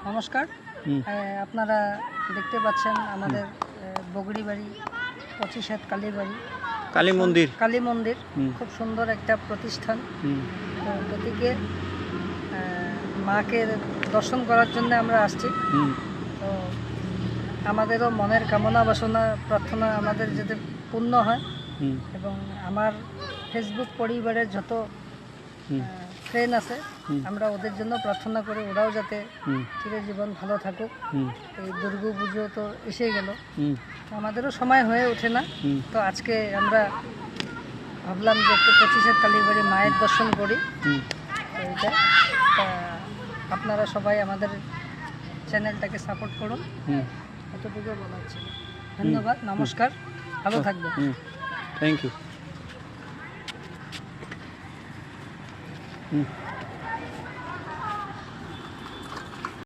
নমস্কার। আপনারা দেখতে পাচ্ছেন আমাদের বগড়িবাড়ি 25 হাত কালী মন্দির খুব সুন্দর একটা প্রতিষ্ঠান। তো গতিকে মাকে দর্শন করার জন্য আমরা আসছি। তো আমাদেরও মনের কামনা বাসনা প্রার্থনা আমাদের যাতে পূর্ণ হয় এবং আমার ফেসবুক পরিবারের যত ফ্রেন্ড আছে আমরা ওদের জন্য প্রার্থনা করি ওরাও যাতে চিরজীবন ভালো থাকুক। এই দুর্গা পুজো তো এসে গেল, আমাদেরও সময় হয়ে ওঠে না। তো আজকে আমরা ভাবলাম যে একটু 25 হাত কালীবাড়ি মায়ের দর্শন করি। এইটা আপনারা সবাই আমাদের চ্যানেলটাকে সাপোর্ট করুন, এতটুকু বলা ছিল। ধন্যবাদ, নমস্কার, ভালো থাকবেন। Thank you.